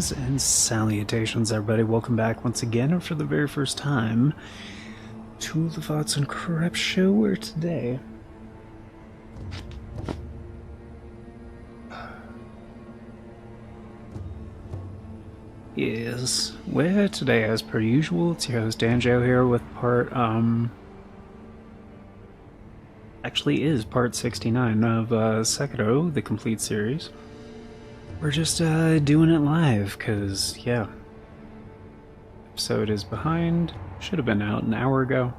Greetings and salutations, everybody. Welcome back once again, or for the very first time, to the Thoughts and Crap Show, where today today, as per usual, it's your host Danjo here with part 69 of Sekiro, the complete series. We're just doing it live, because, yeah, episode is behind, should have been out an hour ago,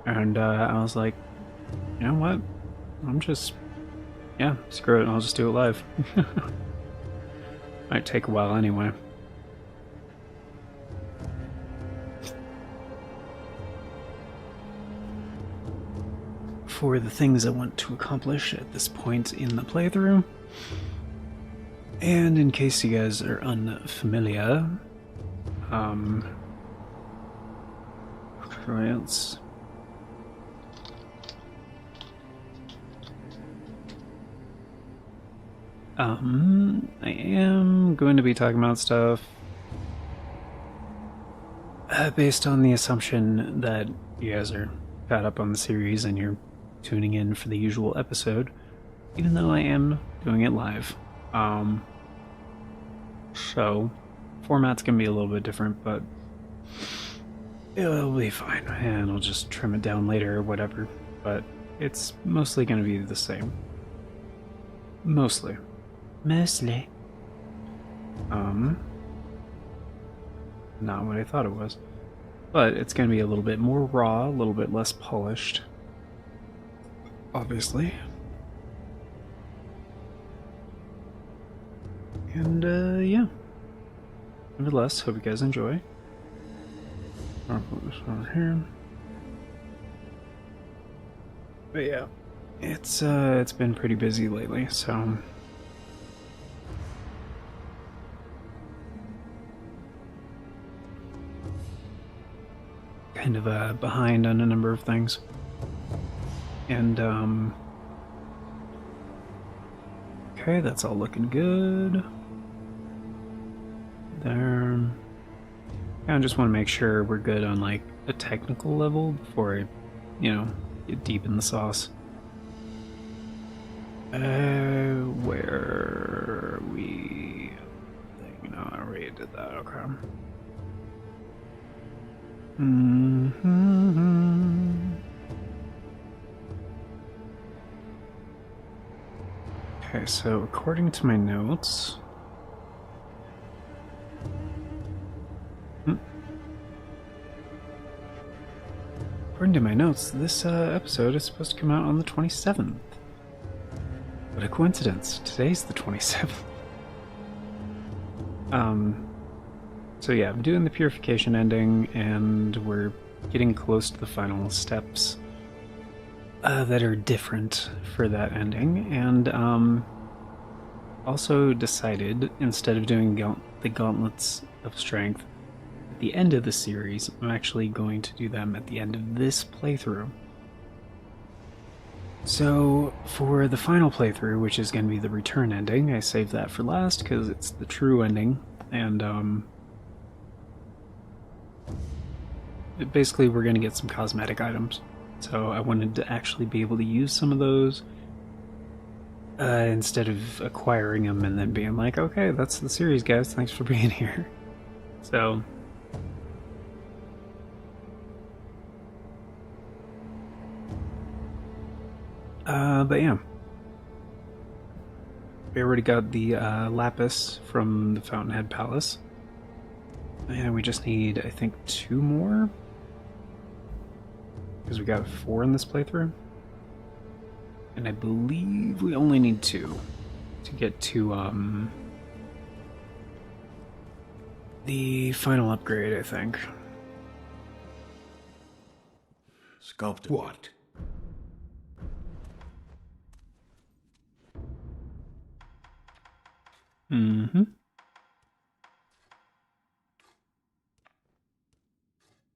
and I was like, you know what, screw it, I'll just do it live. Might take a while anyway. For the things I want to accomplish at this point in the playthrough, and in case you guys are unfamiliar, let's I am going to be talking about stuff based on the assumption that you guys are caught up on the series and you're tuning in for the usual episode, even though I am doing it live. So, format's gonna be a little bit different, but it'll be fine, and I'll just trim it down later or whatever, but it's mostly gonna be the same. Mostly. Not what I thought it was. But it's gonna be a little bit more raw, a little bit less polished. Obviously. And, yeah. Nevertheless, hope you guys enjoy. I'll put this on here. But yeah, it's been pretty busy lately, so... kind of, behind on a number of things. And, okay, that's all looking good. There. I just want to make sure we're good on, like, a technical level before I, get deep in the sauce. Where are we? No, I already did that, okay. Okay, so according to my notes... According to my notes, this episode is supposed to come out on the 27th. What a coincidence. Today's the 27th. So yeah, I'm doing the purification ending, and we're getting close to the final steps that are different for that ending, and also decided, instead of doing the Gauntlets of Strength at the end of the series, I'm actually going to do them at the end of this playthrough. So, for the final playthrough, which is going to be the return ending, I saved that for last because it's the true ending, and basically we're going to get some cosmetic items. So I wanted to actually be able to use some of those instead of acquiring them and then being like, okay, that's the series, guys, thanks for being here. So... but yeah. We already got the lapis from the Fountainhead Palace. And we just need, I think, 2 more? Because we got 4 in this playthrough. And I believe we only need 2 to get to, the final upgrade, I think. Sculpted. What?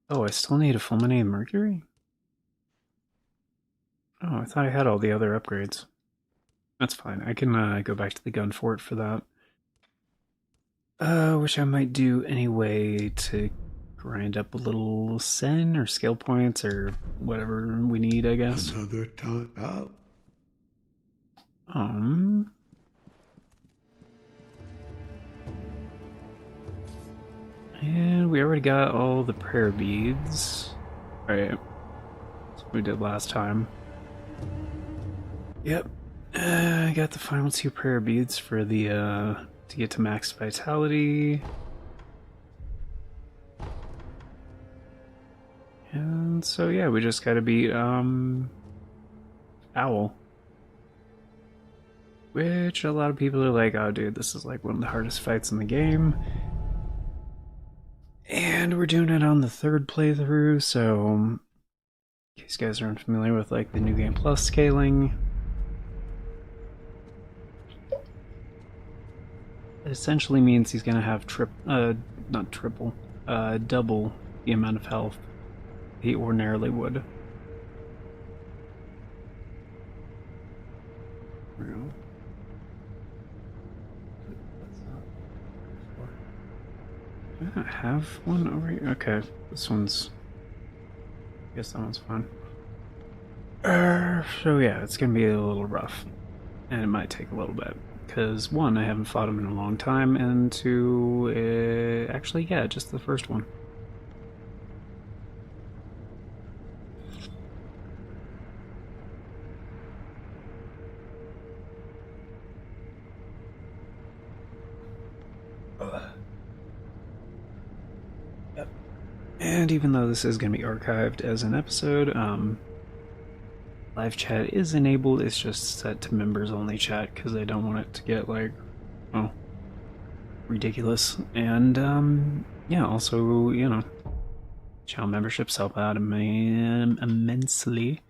Oh, I still need a fulminated mercury? Oh, I thought I had all the other upgrades. That's fine. I can go back to the gun fort for that. Which I might do anyway to grind up a little sen or skill points or whatever we need, I guess. Another time out. Um. And we already got all the prayer beads. Right. That's what we did last time. Yep. I got the final 2 prayer beads for the, to get to max vitality. And so, yeah, we just gotta beat, Owl. Which a lot of people are like, oh, dude, this is like one of the hardest fights in the game. And we're doing it on the 3rd playthrough, so in case you guys are unfamiliar with like the New Game Plus scaling, it essentially means he's gonna have not triple, double the amount of health he ordinarily would. Do I not have one over here? Okay, this one's. I guess that one's fine. So yeah, it's gonna be a little rough, and it might take a little bit because 1, I haven't fought him in a long time, and 2, actually, yeah, just the first one. Yep. And even though this is going to be archived as an episode, live chat is enabled. It's just set to members only chat because I don't want it to get like, well, ridiculous. And yeah, also, you know, channel memberships help out immensely.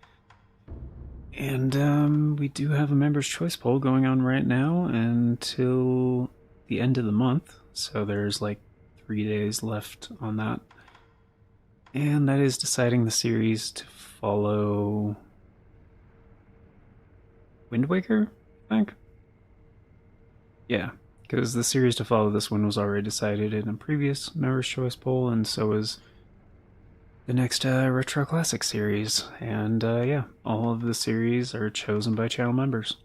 And we do have a members choice poll going on right now until the end of the month. So there's like 3 days left on that. And that is deciding the series to follow Wind Waker, I think. Yeah, because the series to follow this one was already decided in a previous members choice poll, and so is the next Retro Classic series. And yeah, all of the series are chosen by channel members.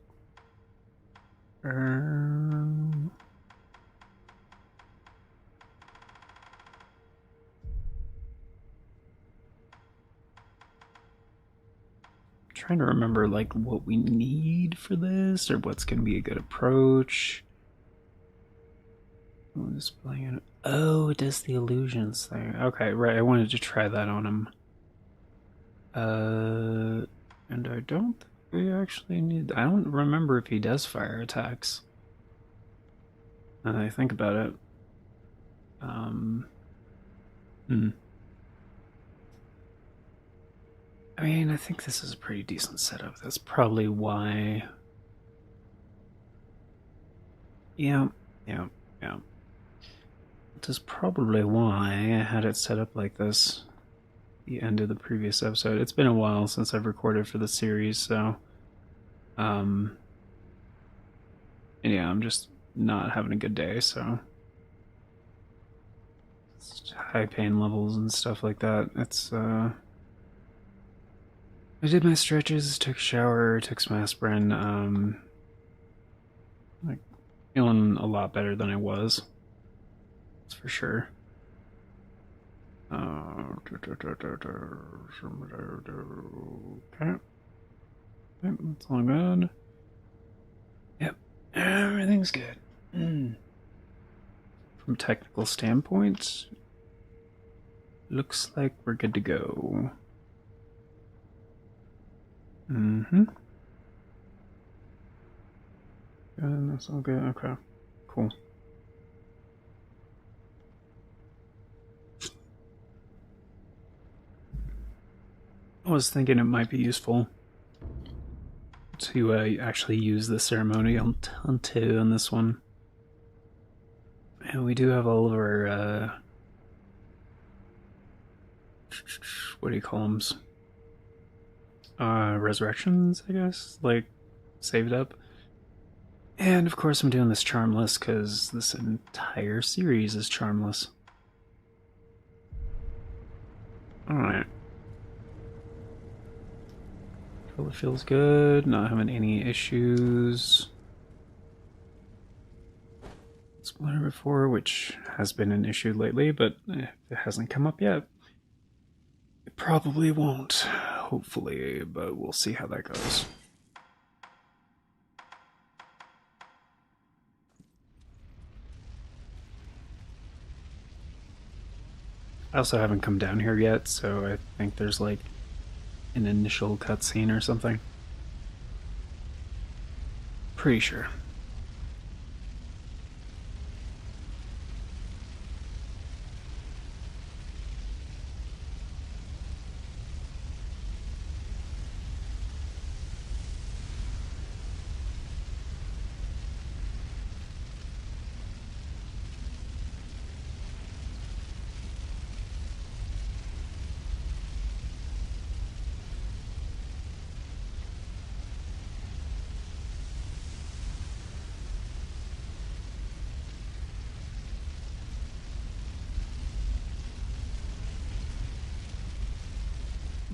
Trying to remember like what we need for this or what's going to be a good approach. Oh, it does the illusions thing. Okay, right. I wanted to try that on him. And I don't think we actually need. I don't remember if he does fire attacks. Now that I think about it. Hmm. I mean, I think this is a pretty decent setup. That's probably why. Yeah, yeah, yeah. That's probably why I had it set up like this. The end of the previous episode. It's been a while since I've recorded for the series, so. And yeah, I'm just not having a good day, so. It's high pain levels and stuff like that. It's, I did my stretches, took a shower, took some aspirin, like, feeling a lot better than I was. That's for sure. Okay. That's all good. Yep. Everything's good. From technical standpoint, looks like we're good to go. Mm-hmm. And that's all good. Okay. Cool. I was thinking it might be useful to actually use the ceremonial Tanto on this one. And we do have all of our, what do you call them? Resurrections, I guess, like, saved up. And of course, I'm doing this charmless because this entire series is charmless. Alright. It feels good, not having any issues. Splinter before, which has been an issue lately, but it hasn't come up yet. It probably won't, hopefully, but we'll see how that goes. I also haven't come down here yet, so I think there's like an initial cutscene or something. Pretty sure.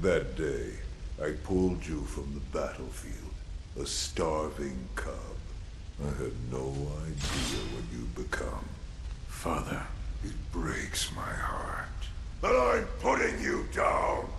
That day, I pulled you from the battlefield, a starving cub. I had no idea what you'd become. Father. It breaks my heart. But I'm putting you down!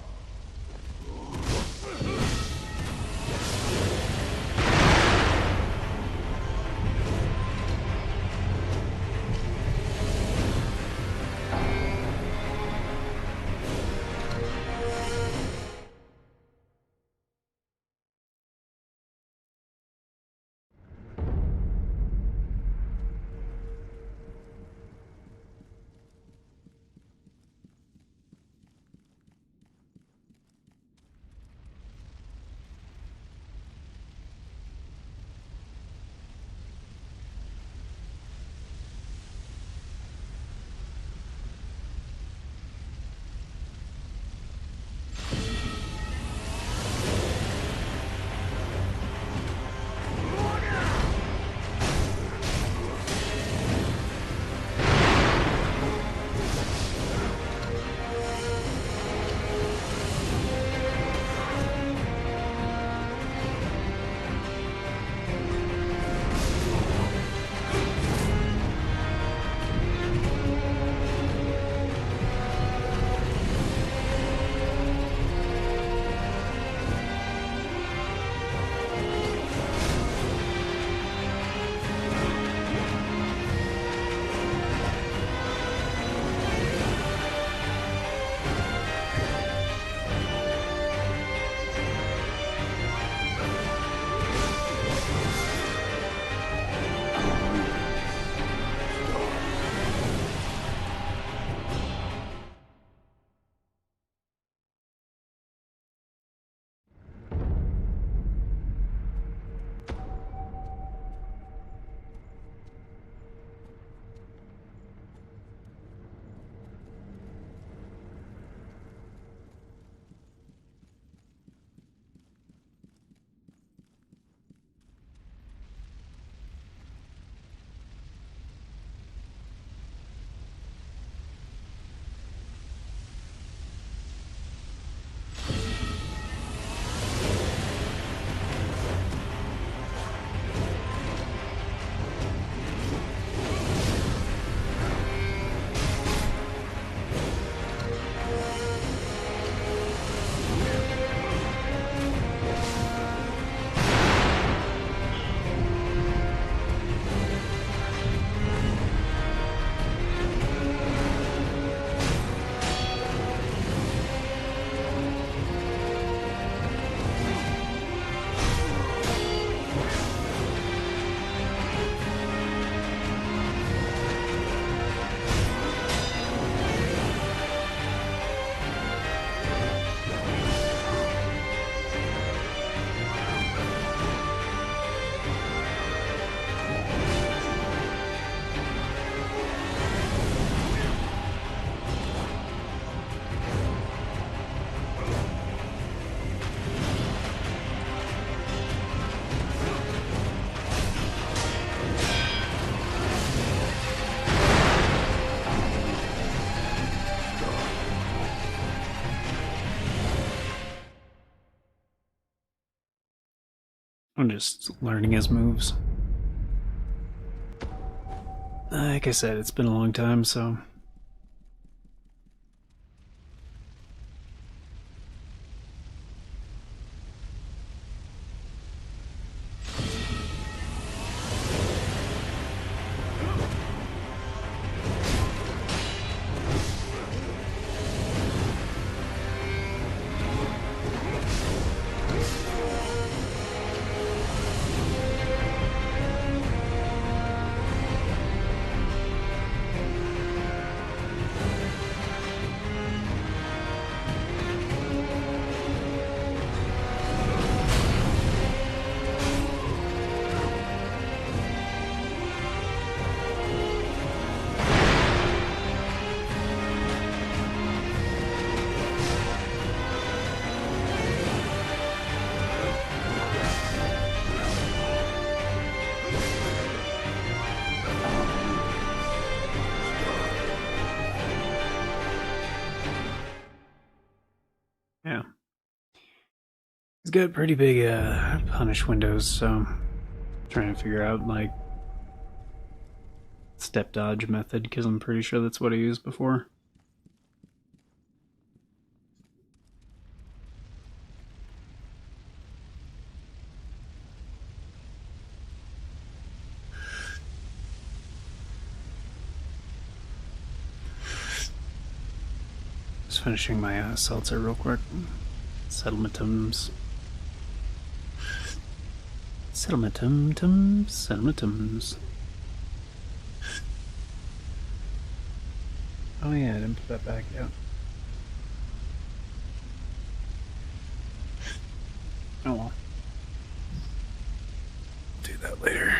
I'm just learning his moves. Like I said, it's been a long time, so... Yeah. He's got pretty big punish windows, so I'm trying to figure out, like, step dodge method, because I'm pretty sure that's what I used before. Just finishing my seltzer real quick. Settlementums. Settlementums. Settlementums. Oh yeah, I didn't put that back yet. Oh well. Do that later.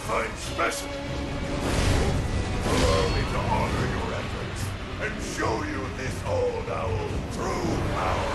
fine specimen. Allow me to honor your efforts and show you this old owl's true power.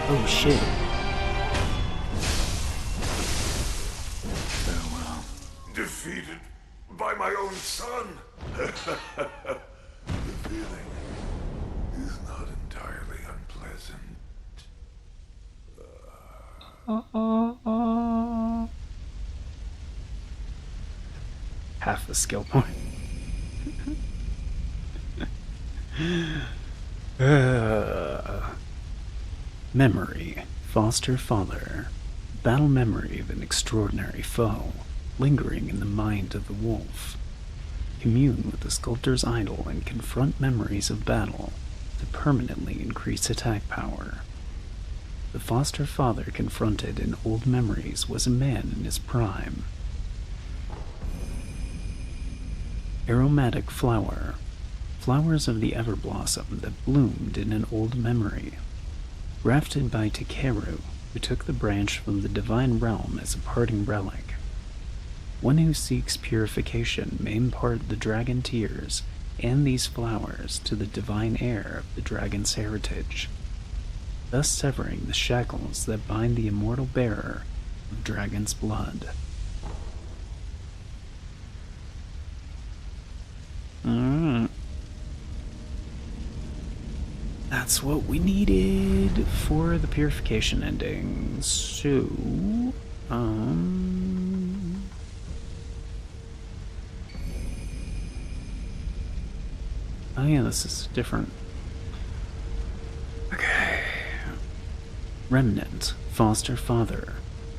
Oh shit. Farewell. Defeated by my own son. The feeling is not entirely unpleasant. Half half the skill point. Memory, foster father. Battle memory of an extraordinary foe, lingering in the mind of the wolf. Commune with the sculptor's idol and confront memories of battle to permanently increase attack power. The foster father confronted in old memories was a man in his prime. Aromatic flower. Flowers of the everblossom that bloomed in an old memory. Grafted by Sekiro, who took the branch from the divine realm as a parting relic. One who seeks purification may impart the dragon tears and these flowers to the divine heir of the dragon's heritage, thus severing the shackles that bind the immortal bearer of dragon's blood. That's what we needed for the purification ending. So, oh yeah, this is different. Okay. Remnant, foster father.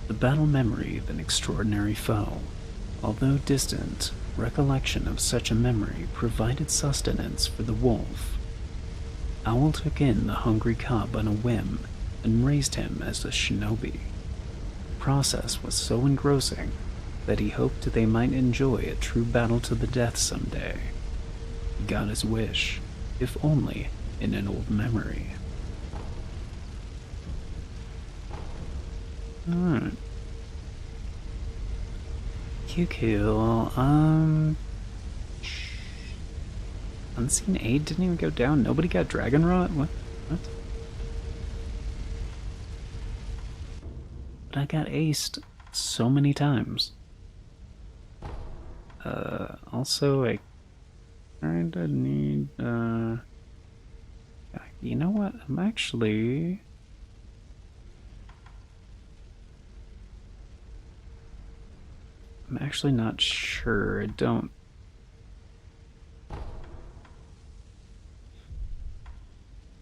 The battle memory of an extraordinary foe. Although distant, recollection of such a memory provided sustenance for the wolf. Owl took in the hungry cub on a whim and raised him as a shinobi. The process was so engrossing that he hoped they might enjoy a true battle to the death someday. He got his wish, if only in an old memory. Alright. Cool. Unseen aid didn't even go down. Nobody got dragon rot? What? But I got aced so many times. Also, I kinda need, you know what? I'm actually not sure. I don't.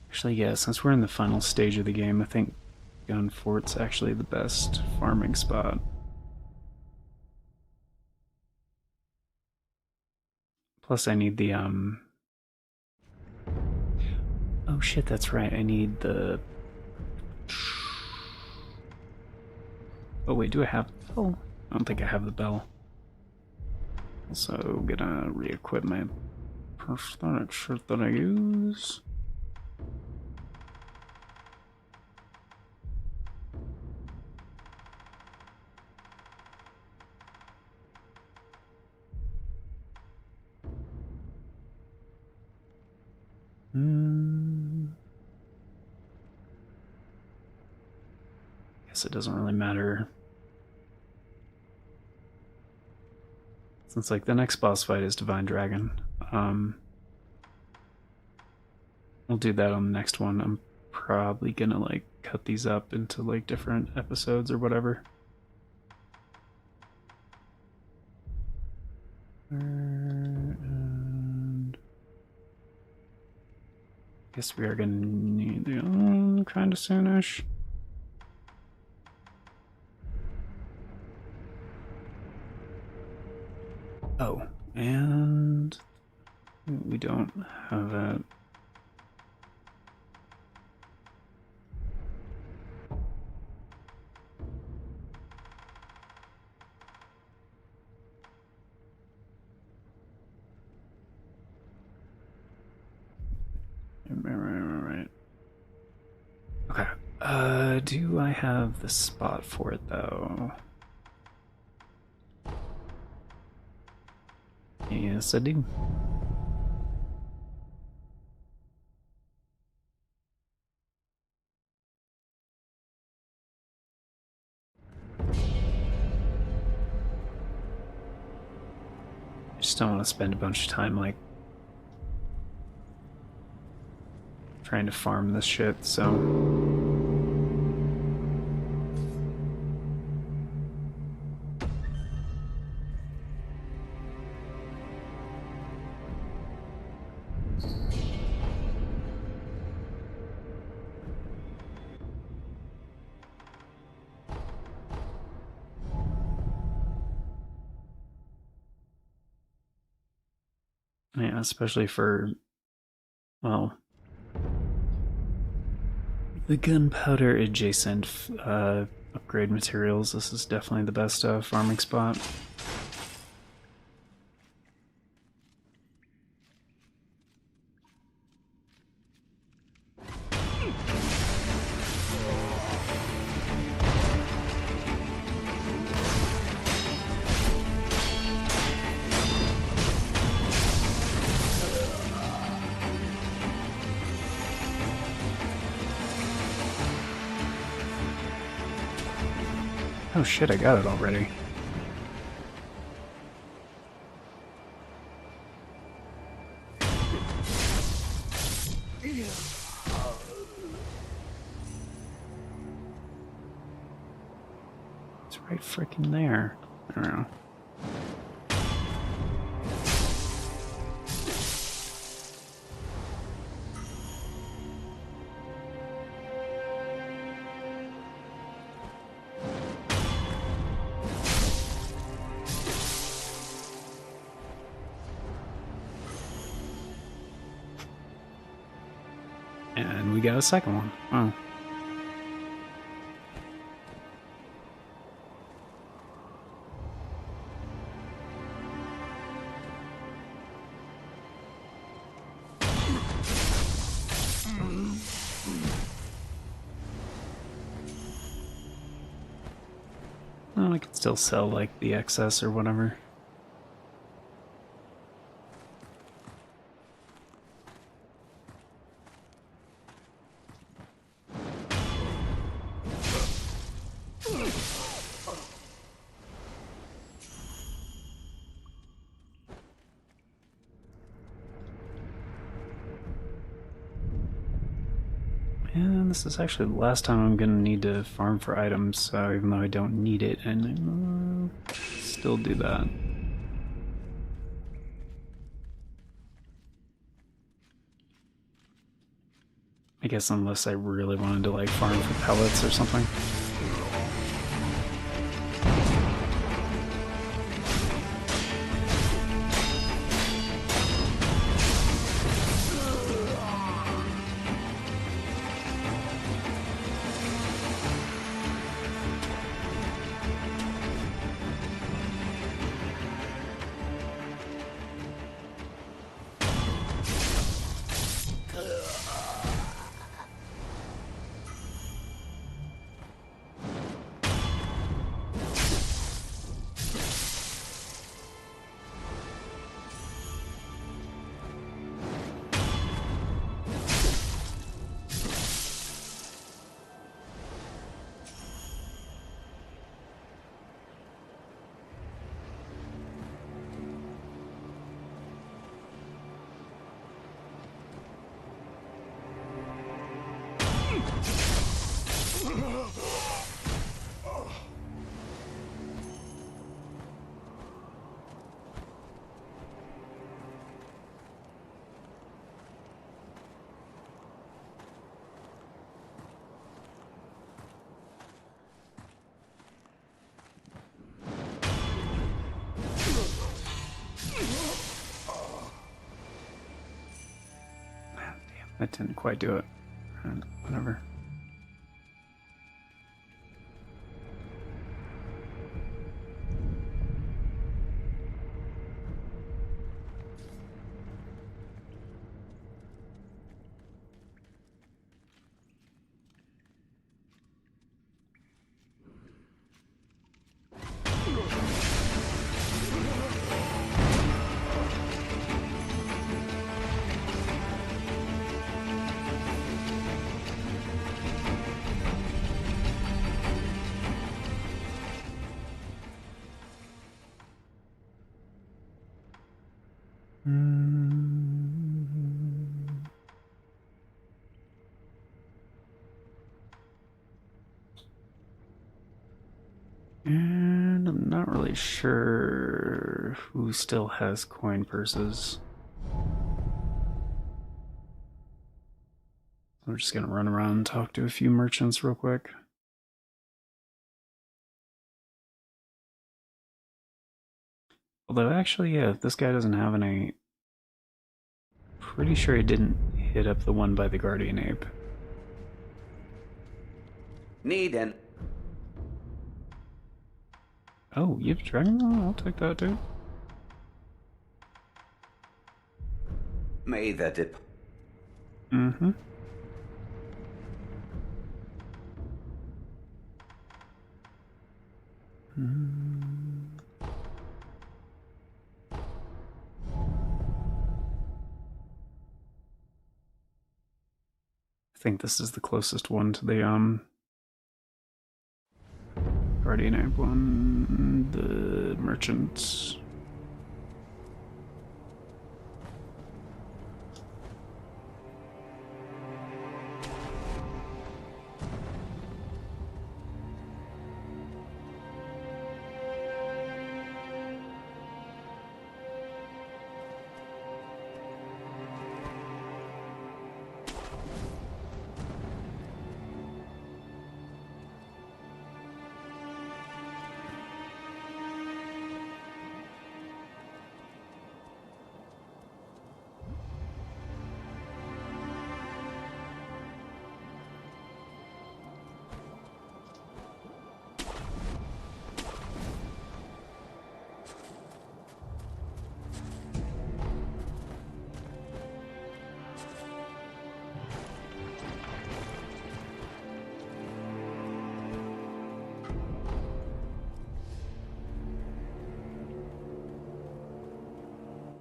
Actually, yeah, since we're in the final stage of the game, I think Gun Fort's actually the best farming spot. Plus, I need the, oh shit, that's right, I need the... Oh wait, do I have the bell? I don't think I have the bell. Also, gonna re-equip my prosthetic shirt that I use. Guess it doesn't really matter. Since, like, the next boss fight is Divine Dragon. We'll do that on the next one. I'm probably gonna, like, cut these up into, like, different episodes or whatever. And guess we are gonna need the kind of soonish. Oh, and we don't have that. Right. Okay. Do I have the spot for it though? Yes, I do. I just don't want to spend a bunch of time, like, trying to farm this shit, so... Yeah, especially for, well, the gunpowder adjacent upgrade materials. This is definitely the best farming spot. Oh shit, I got it already. It's right freaking there. I don't know. And we got a second one. Oh. Well, I could still sell, like, the excess or whatever. And this is actually the last time I'm gonna need to farm for items, so even though I don't need it, and still do that. I guess unless I really wanted to like farm for pellets or something. That didn't quite do it. Whatever. And I'm not really sure who still has coin purses. I'm just gonna run around and talk to a few merchants real quick. Although actually, yeah, if this guy doesn't have any pretty sure I didn't hit up the one by the Guardian Ape. Need an... Oh, you have Dragon Ball? I'll take that, dude. May that dip. Mm-hmm. I think this is the closest one to the Guardian Ape one, the merchants.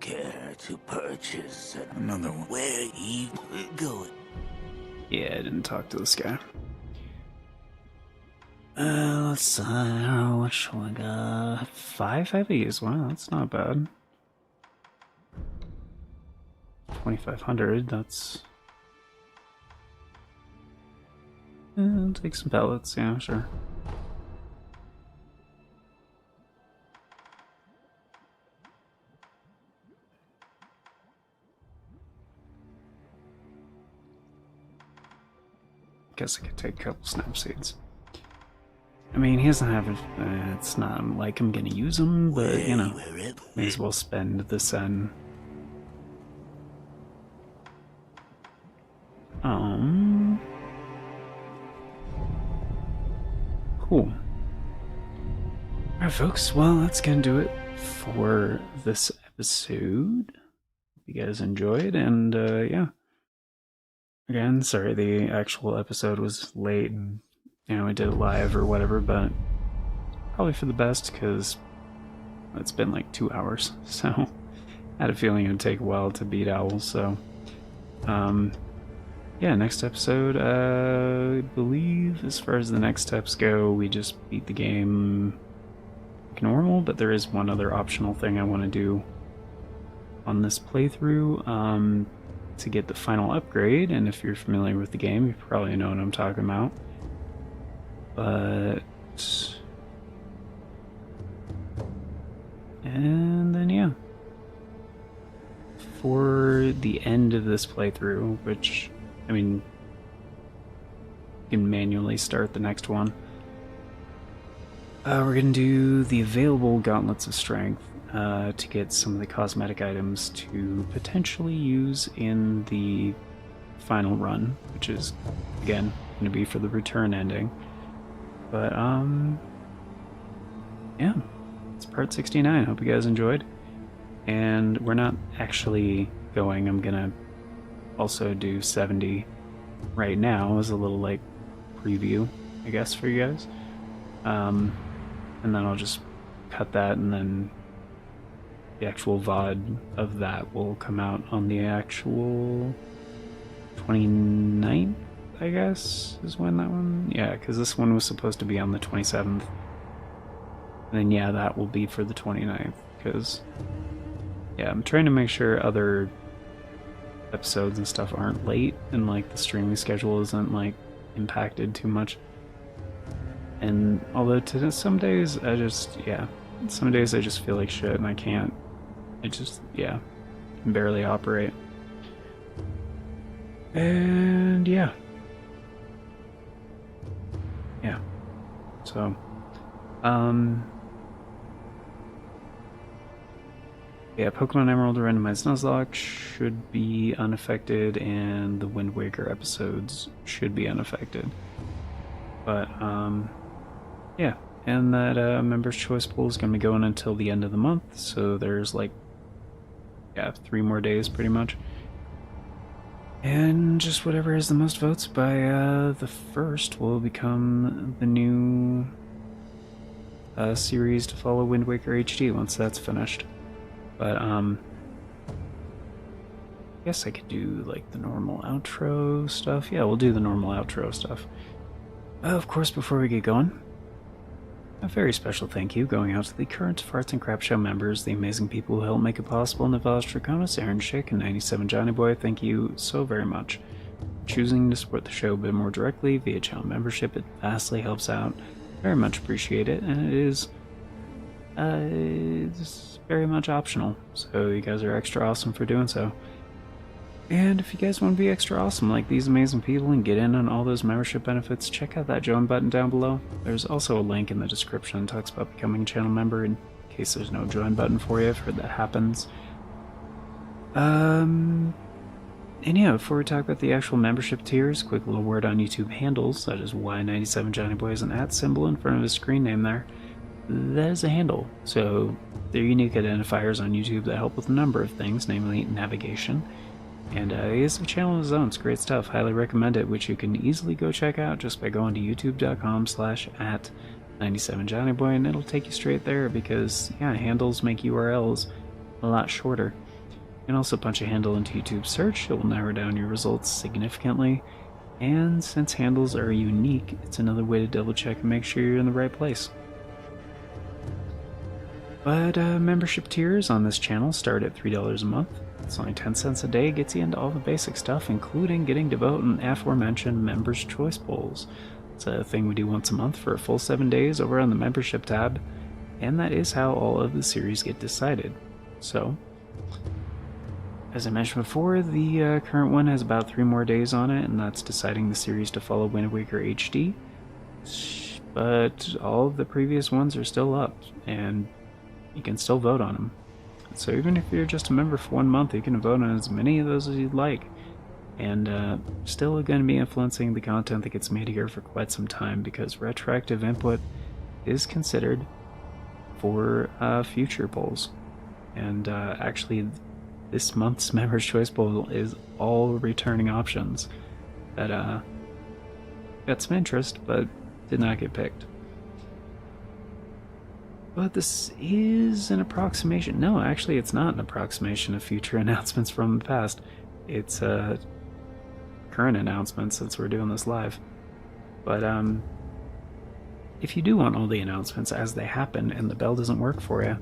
Care to purchase another one? Where you going? Yeah, I didn't talk to this guy. Let's see. What shall I got? 5 heavies. Wow, that's not bad. 2,500. That's. I'll take some pellets. Yeah, sure. Guess I could take a couple snap seeds. I mean, he doesn't have it. It's not like I'm gonna use them, but you know, may as well spend the sen. Cool. Alright, folks. Well, that's gonna do it for this episode. Hope you guys enjoyed, and yeah. Again, sorry the actual episode was late and, you know, I did it live or whatever, but probably for the best because it's been like 2 hours, so I had a feeling it would take a while to beat Owl, so yeah, next episode, I believe as far as the next steps go, we just beat the game like normal, but there is one other optional thing I want to do on this playthrough, to get the final upgrade, and if you're familiar with the game, you probably know what I'm talking about. But... and then, yeah. For the end of this playthrough, which, I mean, you can manually start the next one. We're gonna do the available Gauntlets of Strength, to get some of the cosmetic items to potentially use in the final run, which is, again, going to be for the return ending. But, yeah, it's part 69. Hope you guys enjoyed. And we're not actually going. I'm going to also do 70 right now as a little, like, preview, I guess, for you guys. And then I'll just cut that, and then the actual VOD of that will come out on the actual 29th, I guess, is when that one... yeah, because this one was supposed to be on the 27th. And then, yeah, that will be for the 29th, because... yeah, I'm trying to make sure other episodes and stuff aren't late, and, like, the streaming schedule isn't, like, impacted too much. And although some days I just... yeah, some days I just feel like shit and I can't... I just, yeah, can barely operate. And yeah. Yeah. So, Yeah, Pokemon Emerald randomized Nuzlocke should be unaffected, and the Wind Waker episodes should be unaffected. But, yeah. And that Members' Choice Pool is going to be going until the end of the month, so there's like, yeah, 3 more days pretty much. And just whatever has the most votes by the 1st will become the new series to follow Wind Waker HD once that's finished. But, I guess I could do, like, the normal outro stuff. Yeah, we'll do the normal outro stuff. Of course, before we get going, a very special thank you going out to the current Farts and Crap Show members, the amazing people who helped make it possible: Navalis Draconis, Aaron Schick, and 97 Johnny Boy. Thank you so very much. Choosing to support the show a bit more directly via channel membership, it vastly helps out. Very much appreciate it, and it is it's very much optional, so you guys are extra awesome for doing so. And if you guys want to be extra awesome like these amazing people and get in on all those membership benefits, check out that join button down below. There's also a link in the description that talks about becoming a channel member in case there's no join button for you. I've heard that happens. And yeah, before we talk about the actual membership tiers, quick little word on YouTube handles. That is why 97 Johnny Boy is an @ symbol in front of his screen name there. That is a handle, so they're unique identifiers on YouTube that help with a number of things, namely navigation. And he has a channel of his own. It's great stuff. Highly recommend it, which you can easily go check out just by going to youtube.com/@97johnnyboy, and it'll take you straight there because, yeah, handles make URLs a lot shorter. You can also punch a handle into YouTube search. It will narrow down your results significantly. And since handles are unique, it's another way to double check and make sure you're in the right place. But membership tiers on this channel start at $3 a month. It's only 10 cents a day, gets you into all the basic stuff, including getting to vote in aforementioned Members' Choice Polls. It's a thing we do once a month for a full 7 days over on the membership tab, and that is how all of the series get decided. So, as I mentioned before, the current one has about 3 more days on it, and that's deciding the series to follow Wind Waker HD. But all of the previous ones are still up, and you can still vote on them. So even if you're just a member for 1 month, you can vote on as many of those as you'd like. And still going to be influencing the content that gets made here for quite some time, because retroactive input is considered for future polls. And actually, this month's Members' Choice Poll is all returning options that got some interest, but did not get picked. But this is an approximation. No, actually, it's not an approximation of future announcements from the past. It's current announcements since we're doing this live. But if you do want all the announcements as they happen and the bell doesn't work for you,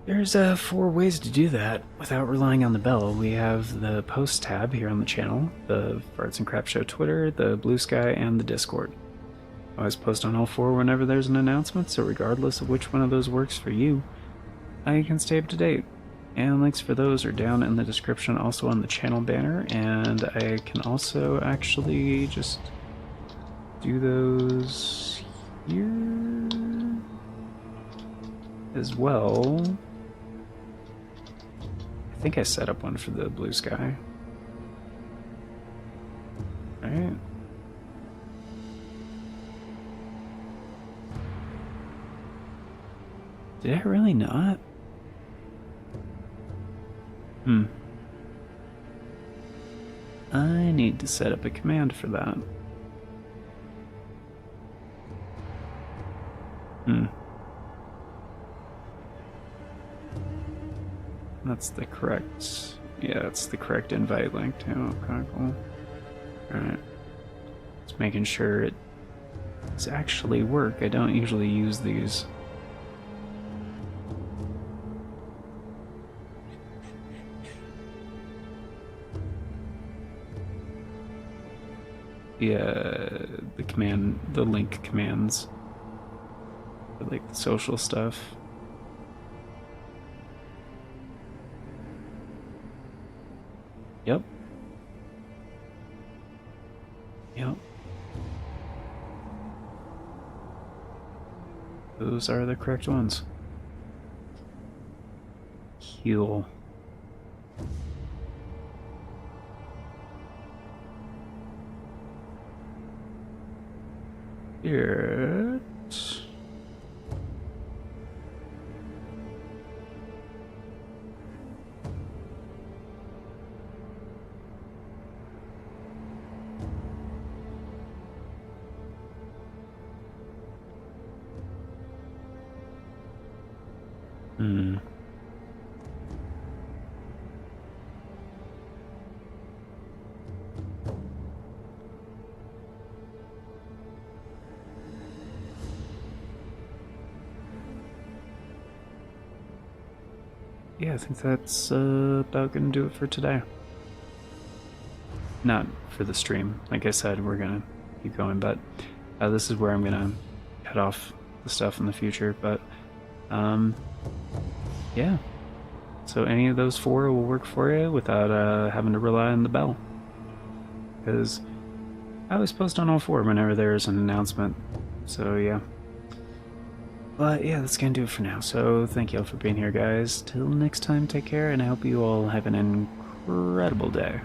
there's 4 ways to do that without relying on the bell. We have the post tab here on the channel, the Farts and Crap Show Twitter, the Bluesky, and the Discord. I always post on all 4 whenever there's an announcement, so regardless of which one of those works for you, you can stay up to date. And links for those are down in the description, also on the channel banner, and I can also actually just do those here as well. I think I set up one for the Bluesky. Alright. Did I really not? I need to set up a command for that. That's the correct... Yeah, it's the correct invite link too. Okay, cool. Alright. Just making sure it's actually work. I don't usually use these. The command, the link commands, like the social stuff. Yep. Those are the correct ones. heal. Here. Yeah, I think that's about gonna do it for today. Not for the stream. Like I said, we're gonna keep going, but this is where I'm gonna cut off the stuff in the future. But yeah. So any of those 4 will work for you without having to rely on the bell. Because I always post on all 4 whenever there's an announcement. So yeah. But yeah, that's gonna do it for now. So thank you all for being here, guys. Till next time, take care, and I hope you all have an incredible day.